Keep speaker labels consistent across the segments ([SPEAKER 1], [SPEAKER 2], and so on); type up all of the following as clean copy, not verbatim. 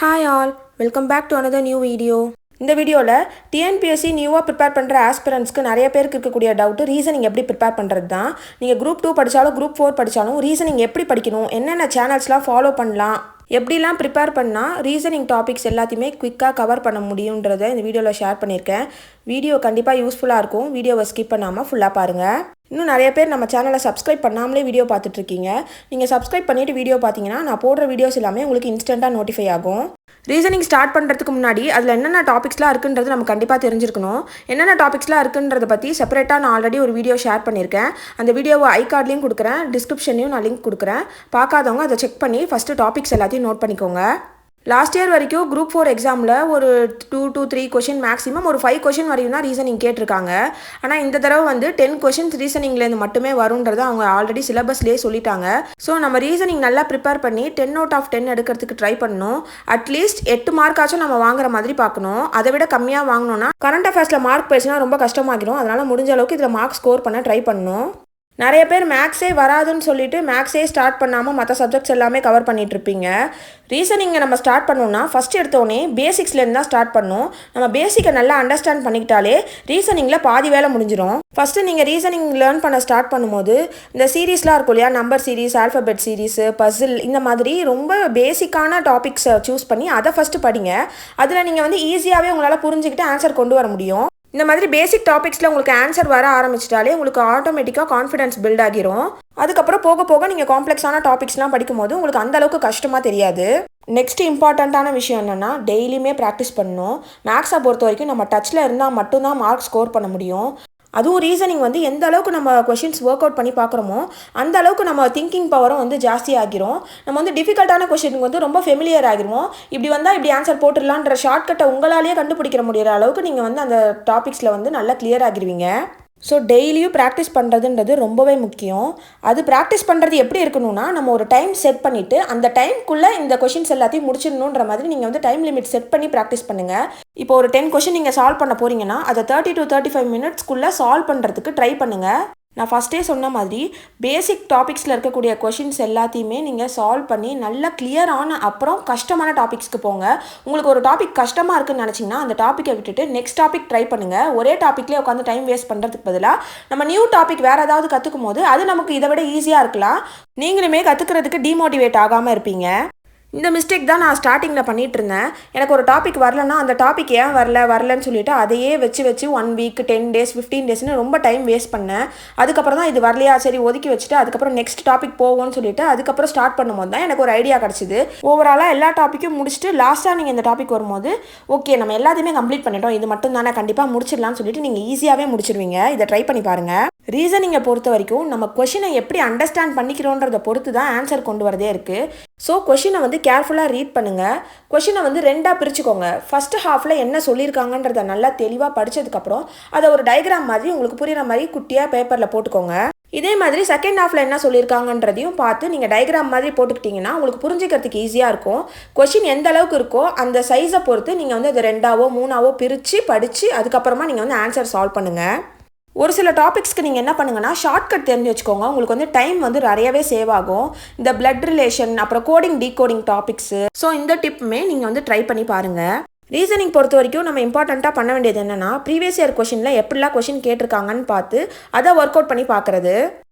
[SPEAKER 1] Hi all, welcome back to another new video. இந்த வீடியோவில் TNPSC நியூவாக ப்ரிப்பேர் பண்ணுற ஆஸ்பிரண்ட்ஸ்க்கு நிறைய பேருக்கு இருக்கக்கூடிய டவுட்டு ரீசனிங் எப்படி ப்ரிப்பேர் பண்ணுறது தான். நீங்கள் குரூப் 2 படித்தாலும் குரூப் 4 படித்தாலும் ரீசனிங் எப்படி படிக்கணும், என்னென்ன சேனல்ஸ்லாம் ஃபாலோ பண்ணலாம், எப்படிலாம் ப்ரிப்பேர் பண்ணால் ரீசனிங் டாபிக்ஸ் எல்லாத்தையுமே குயிக்காக கவர் பண்ண முடியுன்றதை இந்த வீடியோவில் ஷேர் பண்ணியிருக்கேன். வீடியோ கண்டிப்பாக யூஸ்ஃபுல்லாக இருக்கும். வீடியோவை ஸ்கிப் பண்ணாமல் ஃபுல்லாக பாருங்கள். இன்னும் நிறைய பேர் நம்ம சேனலை சப்ஸ்கிரைப் பண்ணாமலே வீடியோ பார்த்துட்ருக்கீங்க. நீங்கள் சப்ஸ்கிரைப் பண்ணிவிட்டு வீடியோ பார்த்தீங்கன்னா நான் போடுற வீடியோஸ் எல்லாமே உங்களுக்கு இன்ஸ்டண்ட்டாக நோட்டிஃபை ஆகும். ரீசனிங் ஸ்டார்ட் பண்ணுறதுக்கு முன்னாடி அதில் என்னென்ன டாபிக்ஸ்லாம் இருக்குன்றது நம்ம கண்டிப்பாக தெரிஞ்சிருக்கணும். என்னென்ன டாபிக்ஸ்லாம் இருக்குன்றதை பற்றி செப்பரேட்டாக நான் ஆல்ரெடி ஒரு வீடியோ ஷேர் பண்ணியிருக்கேன். அந்த வீடியோவை ஐ கார்ட்லேயும் கொடுக்குறேன், டிஸ்கிரிப்ஷன்லையும் நான் லிங்க் கொடுக்குறேன். பார்க்காதவங்க அதை செக் பண்ணி ஃபஸ்ட்டு டாபிக்ஸ் எல்லாத்தையும் நோட் பண்ணிக்கோங்க. லாஸ்ட் இயர் வரைக்கும் குரூப் 4 எக்ஸாமில் ஒரு 2 to 3 கொஷின், மேக்ஸிமம் ஒரு 5 கொஷின் வரையும் தான் ரீசனிங் கேட்டிருக்காங்க. ஆனால் இந்த தடவை வந்து 10 கொஷின்ஸ் ரீசனிங்லேருந்து மட்டுமே வரும்ன்றதை அவங்க ஆல்ரெடி சிலபஸ்லேயே சொல்லிட்டாங்க. ஸோ நம்ம ரீசனிங் நல்லா ப்ரிப்பேர் பண்ணி 10 out of 10 எடுக்கிறதுக்கு ட்ரை பண்ணணும். அட்லீஸ்ட் 8 மார்க்காச்சும் நம்ம வாங்குற மாதிரி பார்க்கணும். அதை விட கம்மியாக வாங்கினோன்னா கரண்ட் அஃபேர்ஸில் மார்க் போயிடுச்சுன்னா ரொம்ப கஷ்டமாகிடும். அதனால் முடிஞ்ச அளவுக்கு இதில் மார்க் ஸ்கோர் பண்ண ட்ரை பண்ணணும். நிறைய பேர் மேக்ஸே வராதுன்னு சொல்லிட்டு மேக்ஸே ஸ்டார்ட் பண்ணாமல் மற்ற சப்ஜெக்ட்ஸ் எல்லாமே கவர் பண்ணிட்டு இருப்பீங்க. ரீசனிங்கை நம்ம ஸ்டார்ட் பண்ணோம்னா ஃபஸ்ட் எடுத்தோடனே பேசிக்ஸ்லேருந்து தான் ஸ்டார்ட் பண்ணணும். நம்ம பேசிக்கை நல்லா அண்டர்ஸ்டாண்ட் பண்ணிக்கிட்டாலே ரீசனிங்கில் பாதி வேலை முடிஞ்சிடும். ஃபஸ்ட்டு நீங்கள் ரீசனிங் லேர்ன் பண்ண ஸ்டார்ட் பண்ணும்போது இந்த சீரீஸ்லாம் இருக்கும் இல்லையா, number series, alphabet series, puzzle, இந்த மாதிரி ரொம்ப பேசிக்கான டாபிக்ஸை சூஸ் பண்ணி அதை ஃபஸ்ட்டு படிங்க. அதில் நீங்கள் வந்து ஈஸியாகவே உங்களால் புரிஞ்சுக்கிட்டு ஆன்சர் கொண்டு வர முடியும். இந்த மாதிரி பேசிக் டாபிக்ஸில் உங்களுக்கு ஆன்சர் வர ஆரம்பிச்சிட்டாலே உங்களுக்கு ஆட்டோமேட்டிக்காக கான்ஃபிடன்ஸ் பில்ட் ஆகிரும். அதுக்கப்புறம் போக போக நீங்கள் காம்ப்ளெக்ஸான டாபிக்ஸ்லாம் படிக்கும்போது உங்களுக்கு அந்தளவுக்கு கஷ்டமாக தெரியாது. நெக்ஸ்ட் இம்பார்ட்டண்ட்டான விஷயம் என்னென்னா டெய்லியுமே ப்ராக்டிஸ் பண்ணணும். மேக்ஸை பொறுத்த வரைக்கும் நம்ம டச்சில் இருந்தால் மட்டும்தான் மார்க் ஸ்கோர் பண்ண முடியும். அதுவும் ரீசனிங் வந்து எந்த அளவுக்கு நம்ம கொஷின்ஸ் ஒர்க் அவுட் பண்ணி பார்க்குறோமோ அந்த அளவுக்கு நம்ம திங்கிங் பவரும் வந்து ஜாஸ்தி ஆகிரும். நம்ம வந்து டிஃபிகல்ட்டான கொஷினுக்கு வந்து ரொம்ப ஃபெமிலியர் ஆகிருவோம். இப்படி வந்தால் இப்படி ஆன்சர் போட்டுடலான்ற ஷார்ட்கட்டை உங்களாலேயே கண்டுபிடிக்கிற முடிகிற அளவுக்கு நீங்கள் வந்து அந்த டாபிக்ஸில் வந்து நல்லா கிளியர் ஆகிருவீங்க. ஸோ டெய்லியும் ப்ராக்டிஸ் பண்ணுறதுன்றது ரொம்பவே முக்கியம். அது ப்ராக்டிஸ் பண்ணுறது எப்படி இருக்கணும்னா நம்ம ஒரு டைம் செட் பண்ணிவிட்டு அந்த டைம்குள்ளே இந்த கொஷின்ஸ் எல்லாத்தையும் முடிச்சிடணுன்ற மாதிரி நீங்கள் வந்து டைம் லிமிட் செட் பண்ணி ப்ராக்டிஸ் பண்ணுங்கள். இப்போ ஒரு 10 கொஷின் நீங்கள் சால்வ் பண்ண போகிறீங்கன்னா அதை 30 to 35 மினிட்ஸ்க்குள்ளே சால்வ் பண்ணுறதுக்கு ட்ரை பண்ணுங்கள். நான் ஃபஸ்ட்டே சொன்ன மாதிரி பேசிக் டாபிக்ஸில் இருக்கக்கூடிய கொஷின்ஸ் எல்லாத்தையுமே நீங்கள் சால்வ் பண்ணி நல்லா கிளியர் ஆன அப்புறம் கஷ்டமான டாபிக்ஸ்க்கு போங்க. உங்களுக்கு ஒரு டாபிக் கஷ்டமாக இருக்குன்னு நினச்சிங்கன்னா அந்த டாப்பிக்கை விட்டுட்டு நெக்ஸ்ட் டாபிக் ட்ரை பண்ணுங்கள். ஒரே டாப்பிக்லேயே உட்காந்து டைம் வேஸ்ட் பண்ணுறதுக்கு பதிலாக நம்ம நியூ டாபிக் வேறு ஏதாவது கற்றுக்கும் போது அது நமக்கு இதை விட ஈஸியாக இருக்கலாம். நீங்களுமே கற்றுக்கிறதுக்கு டிமோட்டிவேட் ஆகாமல் இருப்பீங்க. இந்த மிஸ்டேக் தான் நான் ஸ்டார்டிங்கில் பண்ணிகிட்டு இருந்தேன். எனக்கு ஒரு டாபிக் வரலன்னா அந்த டாபிக் ஏன் வரலன்னு சொல்லிட்டு அதையே வச்சு 1 வீக், 10 days, 15 daysனு ரொம்ப டைம் வேஸ்ட் பண்ணேன். அதுக்கப்புறம் தான் இது வரலையா சரி ஒதுக்கி வச்சுட்டு அதுக்கப்புறம் நெக்ஸ்ட் டாபிக் போவோம்னு சொல்லிட்டு அதுக்கப்புறம் ஸ்டார்ட் பண்ணும்போது தான் எனக்கு ஒரு ஐடியா கிடச்சிது. ஓவராலாக எல்லா டாப்பிக்கும் முடிச்சுட்டு லாஸ்ட்டாக நீங்கள் இந்த டாபிக் வரும்போது ஓகே நம்ம எல்லாத்தையுமே கம்ப்ளீட் பண்ணிட்டோம், இது மட்டும் தானே கண்டிப்பாக முடிச்சிடலாம்னு சொல்லிட்டு நீங்கள் ஈஸியாகவே முடிச்சிருவீங்க. இதை ட்ரை பண்ணி பாருங்கள். ரீசனிங்கை பொறுத்த வரைக்கும் நம்ம கொஷினை எப்படி அண்டர்ஸ்டாண்ட் பண்ணிக்கிறோன்றதை பொறுத்து தான் ஆன்சர் கொண்டு வரதே இருக்குது. ஸோ கொஷினை வந்து கேர்ஃபுல்லாக ரீட் பண்ணுங்கள். கொஷினை வந்து 2ஆக பிரிச்சுக்கோங்க. ஃபஸ்ட்டு ஹாஃபில் என்ன சொல்லியிருக்காங்கன்றதை நல்லா தெளிவாக படித்ததுக்கப்புறம் அதை ஒரு டயக்ராம் மாதிரி உங்களுக்கு புரிகிற மாதிரி குட்டியாக பேப்பரில் போட்டுக்கோங்க. இதே மாதிரி செகண்ட் ஹாஃபில் என்ன சொல்லியிருக்காங்கன்றதையும் பார்த்து நீங்கள் டயக்ராம் மாதிரி போட்டுக்கிட்டிங்கன்னா உங்களுக்கு புரிஞ்சிக்கிறதுக்கு ஈஸியாக இருக்கும். கொஷின் எந்த அளவுக்கு இருக்கோ அந்த சைஸை பொறுத்து நீங்கள் வந்து அதை 2ஆவோ 3ஆவோ பிரித்து படித்து அதுக்கப்புறமா நீங்கள் வந்து ஆன்சர் சால்வ் பண்ணுங்கள். ஒரு சில டாபிக்ஸ்க்கு நீங்கள் என்ன பண்ணுங்கன்னா ஷார்ட்கட் தெரிஞ்சு வச்சுக்கோங்க. உங்களுக்கு வந்து டைம் வந்து நிறையவே சேவ் ஆகும். இந்த பிளட் ரிலேஷன், அப்புறம் கோடிங் டீகோடிங் டாபிக்ஸு. ஸோ இந்த டிப்புமே நீங்கள் வந்து ட்ரை பண்ணி பாருங்கள். ரீசனிங் பொறுத்த வரைக்கும் நம்ம இம்பார்ட்டண்ட்டாக பண்ண வேண்டியது என்னென்னா ப்ரீவியஸ் இயர் கொஷினில் எப்படிலாம் கொஷின் கேட்டிருக்காங்கன்னு பார்த்து அதை ஒர்க் அவுட் பண்ணி பார்க்குறது.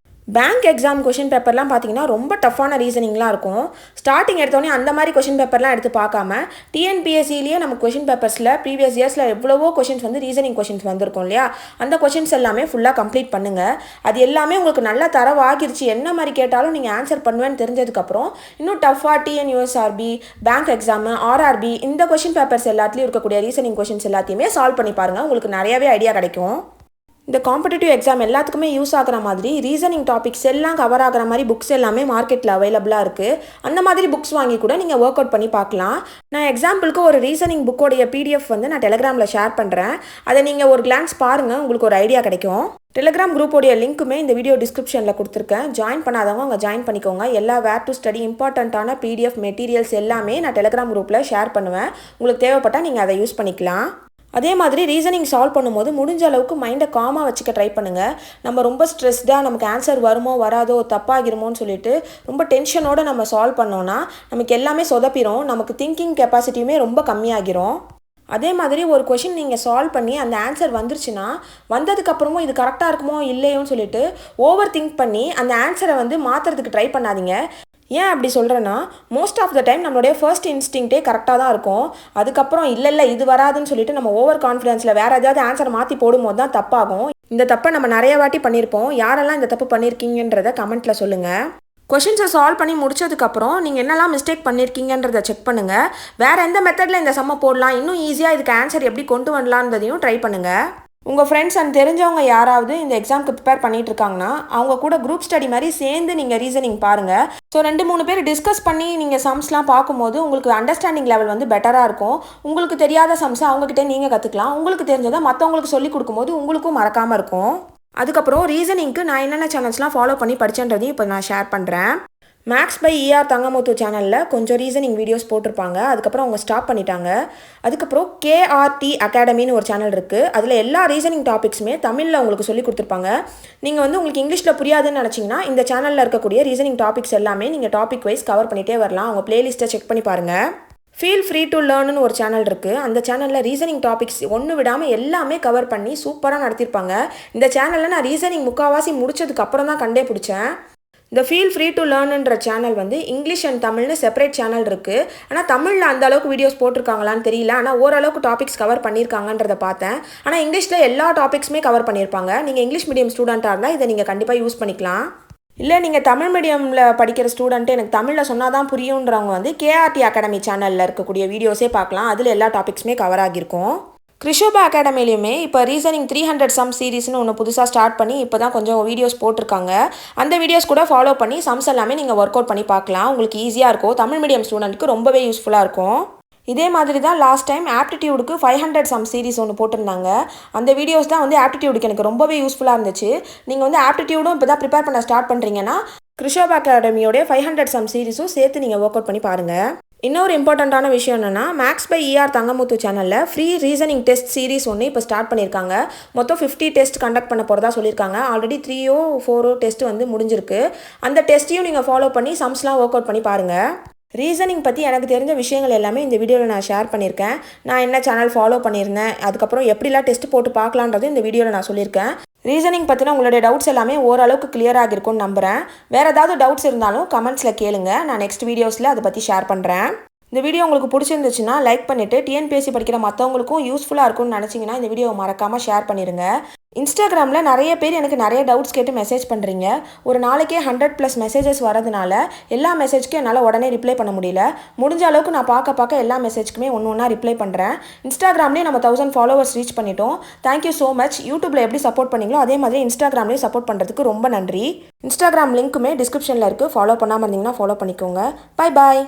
[SPEAKER 1] பேங்க் எக்ஸாம் கொஷின் பேப்பர்லாம் பார்த்தீங்கன்னா ரொம்ப டஃப்பான ரீசனிங்லாம் இருக்கும். ஸ்டார்டிங் எடுத்தோடனே அந்த மாதிரி கொஷின் பேப்பர்லாம் எடுத்து பார்க்காம டிஎன்பிஎஸ்சிலேயே நம்ம கொஷின் பேப்பர்ஸில் ப்ரீவியஸ் இயர்ஸில் எவ்வளவோ கொஷின்ஸ் வந்து ரீசனிங் கொஷின்ஸ் வந்திருக்கும் இல்லையா, அந்த கொஷின்ஸ் எல்லாமே ஃபுல்லாக கம்ப்ளீட் பண்ணுங்கள். அது எல்லாமே உங்களுக்கு நல்லா தரவாகிருச்சு. என்ன மாதிரி கேட்டாலும் நீங்கள் ஆன்சர் பண்ணுவேன்னு தெரிஞ்சதுக்கப்புறம் இன்னும் டஃப்பாக டிஎன்யூஎஸ்ஆர்பி, பேங்க் எக்ஸாமு, ஆர்ஆர்பி இந்த கொஷின் பேப்பர்ஸ் எல்லாத்துலேயும் இருக்கக்கூடிய ரீசனிங் கொஷின்ஸ் எல்லாத்தையுமே சால்வ் பண்ணி பாருங்கள். உங்களுக்கு நிறையவே ஐடியா கிடைக்கும். இந்த காம்படிட்டிவ் எக்ஸாம் எல்லாத்துக்குமே யூஸ் ஆகிற மாதிரி ரீசனிங் டாபிக்ஸ் எல்லாம் கவர் ஆகிற மாதிரி புக்ஸ் எல்லாமே மார்க்கெட்டில் அவைலபிளாக இருக்குது. அந்த மாதிரி புக்ஸ் வாங்கி கூட நீங்கள் ஒர்க் அவுட் பண்ணி பார்க்கலாம். நான் எக்ஸாம்பிளுக்கு ஒரு ரீசனிங் புக்கோடைய பிடிஎஃப் வந்து நான் டெலிகிராமில் ஷேர் பண்ணுறேன். அதை நீங்கள் ஒரு கிளான்ஸ் பாருங்கள், உங்களுக்கு ஒரு ஐடியா கிடைக்கும். டெலிகிராம் குரூப்போடைய லிங்க்குமே இந்த வீடியோ டிஸ்கிரிப்ஷனில் கொடுத்துருக்கேன். ஜாயின் பண்ணாதவங்க அங்கே ஜாயின் பண்ணிக்கோங்க. எல்லா வேர் டு ஸ்டடி இம்பார்ட்டண்ட்டான பிடிஎஃப் மெட்டீரியல்ஸ் எல்லாமே நான் டெலிகிராம் குரூப்பில் ஷேர் பண்ணுவேன். உங்களுக்கு தேவைப்பட்டால் நீங்கள் அதை யூஸ் பண்ணிக்கலாம். அதே மாதிரி ரீசனிங் சால்வ் பண்ணும்போது முடிஞ்ச அளவுக்கு மைண்டை காமாக வச்சுக்க ட்ரை பண்ணுங்கள். நம்ம ரொம்ப ஸ்ட்ரெஸ்டாக நமக்கு ஆன்சர் வருமோ வராதோ தப்பாகிருமோன்னு சொல்லிட்டு ரொம்ப டென்ஷனோடு நம்ம சால்வ் பண்ணோன்னா நமக்கு எல்லாமே சொதப்பிடும், நமக்கு திங்கிங் கெப்பாசிட்டியுமே ரொம்ப கம்மியாகிரும். அதே மாதிரி ஒரு கொஷின் நீங்கள் சால்வ் பண்ணி அந்த ஆன்சர் வந்துருச்சுன்னா வந்ததுக்கப்புறமும் இது கரெக்டாக இருக்குமோ இல்லையோன்னு சொல்லிட்டு ஓவர் திங்க் பண்ணி அந்த ஆன்சரை மாற்றுறதுக்கு ட்ரை பண்ணாதீங்க. ஏன் அப்படி சொல்கிறேன்னா, மோஸ்ட் ஆஃப் த டைம் நம்மளுடைய ஃபர்ஸ்ட் இன்ஸ்டிங்க்டே கரெக்டாக தான் இருக்கும். அதுக்கப்புறம் இல்லை இது வராதுன்னு சொல்லிட்டு நம்ம ஓவர் கான்ஃபிடென்ஸில் வேறு ஏதாவது ஆன்சர் மாற்றி போடும்போது தான் தப்பாகும். இந்த தப்பை நம்ம நிறைய வாட்டி பண்ணியிருப்போம். யாரெல்லாம் இந்த தப்பு பண்ணியிருக்கீங்கன்றதை கமெண்ட்டில் சொல்லுங்கள். கொஷின்ஸை சால்வ் பண்ணி முடிச்சதுக்கப்புறம் நீங்கள் என்னெல்லாம் மிஸ்டேக் பண்ணியிருக்கீங்கன்றதை செக் பண்ணுங்கள். வேறு எந்த மெத்தடில் இந்த சம்மை போடலாம், இன்னும் ஈஸியாக இதுக்கு ஆன்சர் எப்படி கொண்டு வரலான்றதையும் ட்ரை பண்ணுங்கள். உங்கள் ஃப்ரெண்ட்ஸ் அண்ட் தெரிஞ்சவங்க யாராவது இந்த எக்ஸாமுக்கு ப்ரிப்பேர் பண்ணிட்டு இருக்காங்கன்னா அவங்க கூட குரூப் ஸ்டடி மாதிரி சேர்ந்து நீங்கள் ரீசனிங் பாருங்கள். ஸோ 2-3 பேர் டிஸ்கஸ் பண்ணி நீங்கள் சம்ஸ்லாம் பார்க்கும்போது உங்களுக்கு அண்டர்ஸ்டாண்டிங் லெவல் பெட்டராக இருக்கும். உங்களுக்கு தெரியாத சம்ஸை அவங்ககிட்ட நீங்கள் கற்றுக்கலாம். உங்களுக்கு தெரிஞ்சதை மற்றவங்களுக்கு சொல்லிக் கொடுக்கும்போது உங்களுக்கும் மறக்காமல் இருக்கும். அதுக்கப்புறம் ரீசனிங்க்கு நான் என்னென்ன சேனல்ஸ்லாம் ஃபாலோ பண்ணி படித்தேன்றதையும் இப்போ நான் ஷேர் பண்ணுறேன். மேக்ஸ் பை ER தங்கமுத்து சேனலில் கொஞ்சம் ரீசனிங் வீடியோஸ் போட்டிருப்பாங்க. அதுக்கப்புறம் அவங்க ஸ்டாப் பண்ணிட்டாங்க. அதுக்கப்புறம் KRT அகாடமின்னு ஒரு சேனல் இருக்குது. அதில் எல்லா ரீசனிங் டாபிக்ஸுமே தமிழில் உங்களுக்கு சொல்லி கொடுத்துருப்பாங்க. நீங்கள் உங்களுக்கு இங்கிலீஷில் புரியாதுன்னு நினச்சிங்கன்னா இந்த சேனலில் இருக்கக்கூடிய ரீசனிங் டாபிக்ஸ் எல்லாமே நீங்கள் டாபிக் வைஸ் கவர் பண்ணிகிட்டே வரலாம். அவங்க பிளேலிஸ்ட்டை செக் பண்ணி பாருங்கள். ஃபீல் ஃப்ரீ டு லேர்ன்னு ஒரு சேனல் இருக்குது. அந்த சேனலில் ரீசனிங் டாபிக்ஸ் ஒன்று விடாமல் எல்லாமே கவர் பண்ணி சூப்பராக நடத்தியிருப்பாங்க. இந்த சேனலில் நான் ரீசனிங் முக்கால்வாசி முடிச்சதுக்கு அப்புறம் தான் கண்டே பிடிச்சேன். இந்த ஃபீல் ஃப்ரீ டு லேர்னுன்ற சேனல் இங்கிலீஷ் அண்ட் தமிழ்னு செப்பரேட் சேனல் இருக்குது. ஆனால் தமிழில் அந்த அளவுக்கு வீடியோஸ் போட்டிருக்காங்களான்னு தெரியல. ஆனால் ஓரளவுக்கு டாபிக்ஸ் கவர் பண்ணியிருக்காங்கன்றதை பார்த்தேன். ஆனால் இங்கிலீஷில் எல்லா டாபிக்ஸுமே கவர் பண்ணியிருப்பாங்க. நீங்கள் இங்கிலீஷ் மீடியம் ஸ்டூடெண்ட்டாக இருந்தால் இதை நீங்கள் கண்டிப்பாக யூஸ் பண்ணிக்கலாம். இல்லை நீங்கள் தமிழ் மீடியமில் படிக்கிற ஸ்டூடெண்ட்டு எனக்கு தமிழில் சொன்னால் தான் புரியுன்றவங்க KRT அகாடமி சேனலில் இருக்கக்கூடிய வீடியோஸே பார்க்கலாம். அதில் எல்லா டாபிக்ஸுமே கவர் ஆகியிருக்கும். கிருஷோபா அகாடமிலையுமே இப்போ ரீசனிங் 300 சம் சீரீஸ்னு ஒன்று புதுசாக ஸ்டார்ட் பண்ணி இப்போ தான் கொஞ்சம் வீடியோஸ் போட்டிருக்காங்க. அந்த வீடியோஸ் கூட ஃபாலோ பண்ணி சம்ஸ் எல்லாமே நீங்கள் ஒர்க் அவுட் பண்ணி பார்க்கலாம். உங்களுக்கு ஈஸியாக இருக்கும். தமிழ் மீடியம் ஸ்டூடெண்ட்டுக்கு ரொம்பவே யூஸ்ஃபுல்லாக இருக்கும். இதே மாதிரி தான் லாஸ்ட் டைம் ஆப்டிடியூடுக்கு 500 சம் சீரீஸ் ஒன்று போட்டிருந்தாங்க. அந்த வீடியோஸ் தான் ஆப்டிடியூடுக்கு எனக்கு ரொம்பவே யூஸ்ஃபுல்லாக இருந்துச்சு. நீங்கள் ஆப்டிடியூடும் இப்போ தான் ப்ரிப்பேர் பண்ண ஸ்டார்ட் பண்ணுறீங்கன்னா கிருஷோபா அகாடமியோடைய 500 சம் சீரீஸும் சேர்த்து நீங்கள் ஒர்க் அவுட் பண்ணி பாருங்கள். இன்னொரு இம்பார்ட்டண்ட்டான விஷயம் என்னென்னா, மேக்ஸ் பை ER தங்கமுத்து சேனலில் ஃப்ரீ ரீசனிங் டெஸ்ட் சீரீஸ் ஒன்று இப்போ ஸ்டார்ட் பண்ணியிருக்காங்க. மொத்தம் 50 டெஸ்ட் கண்டக்ட் பண்ண போகிறதா சொல்லியிருக்காங்க. ஆல்ரெடி 3-4 டெஸ்ட் முடிஞ்சிருக்கு. அந்த டெஸ்ட்டையும் நீங்கள் ஃபாலோ பண்ணி சம்ஸ்லாம் ஒர்க் அவுட் பண்ணி பாருங்கள். ரீசனிங் பற்றி எனக்கு தெரிஞ்ச விஷயங்கள் எல்லாமே இந்த வீடியோவில் நான் ஷேர் பண்ணியிருக்கேன். நான் என்ன சேனல் ஃபாலோ பண்ணியிருந்தேன், அதுக்கப்புறம் எப்படிலாம் டெஸ்ட் போட்டு பார்க்கலான்றது இந்த வீடியோவில் நான் சொல்லியிருக்கேன். ரீசனிங் பற்றின உங்களுடைய டவுட்ஸ் எல்லாமே ஓரளவுக்கு கிளியராக இருக்கும்னு நம்புகிறேன். வேறு ஏதாவது டவுட்ஸ் இருந்தாலும் கமெண்ட்ஸில் கேளுங்க. நான் நெக்ஸ்ட் வீடியோஸில் அதை பற்றி ஷேர் பண்ணுறேன். இந்த வீடியோ உங்களுக்கு பிடிச்சிருந்துச்சுன்னா லைக் பண்ணிவிட்டு TNPSC படிக்கிற மற்றவங்களுக்கும் யூஸ்ஃபுல்லாக இருக்கும்னு நினச்சிங்கன்னா இந்த வீடியோவை மறக்காமல் ஷேர் பண்ணிடுங்க. இன்ஸ்டாகிராமில் நிறைய பேர் எனக்கு நிறைய டவுட்ஸ் கேட்டு மெசேஜ் பண்ணுறீங்க. ஒரு நாளைக்கே 100+ மெசேஜஸ் வரதுனால எல்லா மெசேஜ்க்கும் என்னால் உடனே ரிப்ளை பண்ண முடியல. முடிஞ்ச அளவுக்கு நான் பார்க்க எல்லா மெசேஜ்க்குமே ஒன்றா ரிப்ளை பண்ணுறேன். இன்ஸ்டாகிராம்லேயே நம்ம 1000 ஃபாலோவர்ஸ் ரீச் பண்ணிட்டோம். Thank you so much. யூடியூப்பில் எப்படி சப்போர்ட் பண்ணீங்களோ அதே மாதிரி இன்ஸ்டாகிராம்லேயே சப்போர்ட் பண்ணுறதுக்கு ரொம்ப நன்றி. இன்ஸ்டாகிராம் லிங்க்குமே டிஸ்கிரிப்ஷனில் இருக்குது. ஃபாலோ பண்ணாமல் இருந்தீங்கன்னா ஃபாலோ பண்ணிக்கோங்க. Bye bye.